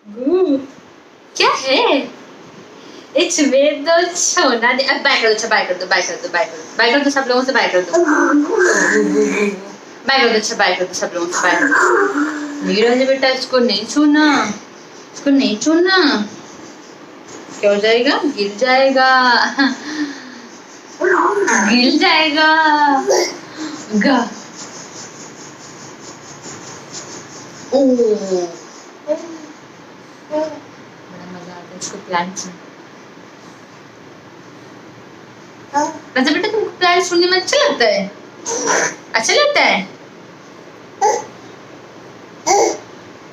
गू क्या है? इट्स वेद सोना दे। अब बाय कर दो, बाय कर दो, बाय कर दो, बाय कर दो, बाय कर दो, सब लोगों से बाय कर दो, बाय कर दो, अच्छा बाय कर दो, सब लोगों से बाय कर दो। नीरज बेटा इसको नहीं छूना, इसको नहीं छूना, क्या हो जाएगा? गिर जाएगा, गिर जाएगा। गा ओ बड़ा मजा आता है इसको प्लांट्स में। अच्छा बेटा तुमको प्लांट सुनने में अच्छा लगता है? अच्छा लगता है?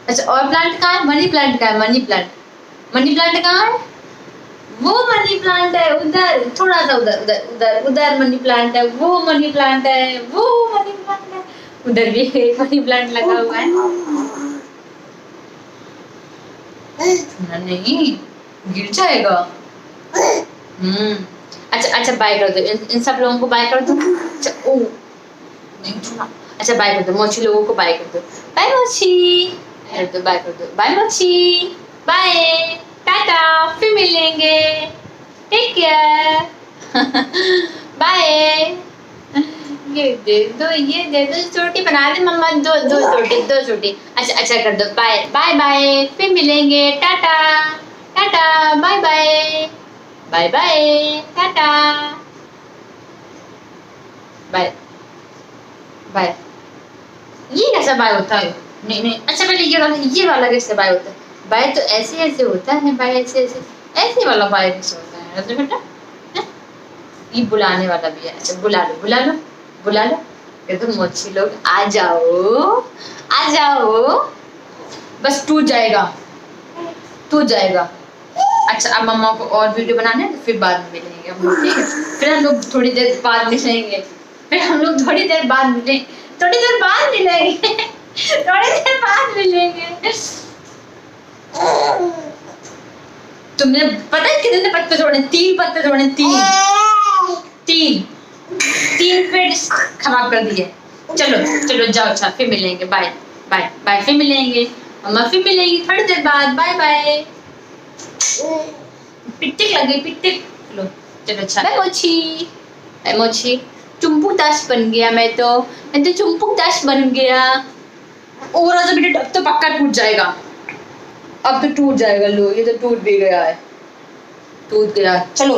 अच्छा और प्लांट कहाँ है? मनी प्लांट कहाँ है? मनी प्लांट, मनी प्लांट कहाँ है? वो मनी प्लांट है उधर, थोड़ा सा उधर, उधर उधर उधर मनी प्लांट है, वो मनी प्लांट है, वो मनी प्लांट है, उधर भी एक मनी प्लांट लगा हुआ है। नहीं गिर जाएगा। अच्छा अच्छा बाय कर दो, इन सब लोगों को बाय कर दो। अच्छा ओ नहीं छूना। अच्छा बाय कर दो, मोची लोगों को बाय कर दो। बाय मोची कर दो, बाय कर दो, बाय मोची, बाय, टाटा, फिर मिलेंगे, टेक केयर, बाय। ये दे दो चोटी बना दे मम्मा, दो दो चोटी, दो चोटी। अच्छा अच्छा कर दो, बाय बाय बाय, फिर मिलेंगे, tata tata, bye bye, bye bye, tata, bye bye. ये कैसा बाय होता है? नहीं नहीं, अच्छा पहले ये वाला कैसे बाय होता है? बाय तो ऐसे ऐसे होता है, बाय ऐसे ऐसे, ऐसे वाला बाय कैसे होता है? रजनी बेटा ये बुलाने वाला भी है। अच्छा बुला लो, बुला लो, बुला लो, ये तो मोची लोग आ जाओ, आ जाओ, बस टूट जाएगा, टूट जाएगा। अच्छा अब मम्मा को और वीडियो बनाने हैं तो फिर बाद में मिलेंगे हम लोग, ठीक है? फिर हम लोग थोड़ी देर बाद मिलेंगे, फिर हम लोग थोड़ी देर बाद मिलेंगे, थोड़ी देर बाद मिलेंगे, थोड़ी देर बाद मिलेंगे। तुमने पता है कितने पत्ते तोड़े? 3 पत्ते तोड़े, 3 3 3 पेड़ खराब कर दिए। चलो चलो जाओ, अच्छा फिर मिलेंगे, बाय बाय बाय, फिर मिलेंगे मम्मा, फिर मिलेंगे थोड़ी देर बाद, बाय बाय। पिट्टिक लगी, पिट्टिक लो, चलो अच्छा बाय मोची, बाय मोची। चुम्पू दास बन गया मैं तो चुम्पू दास बन गया। और आज बेटा अब तो पक्का टूट जाएगा, अब तो टूट जाएगा। लो ये तो टूट भी गया है, टूट गया। चलो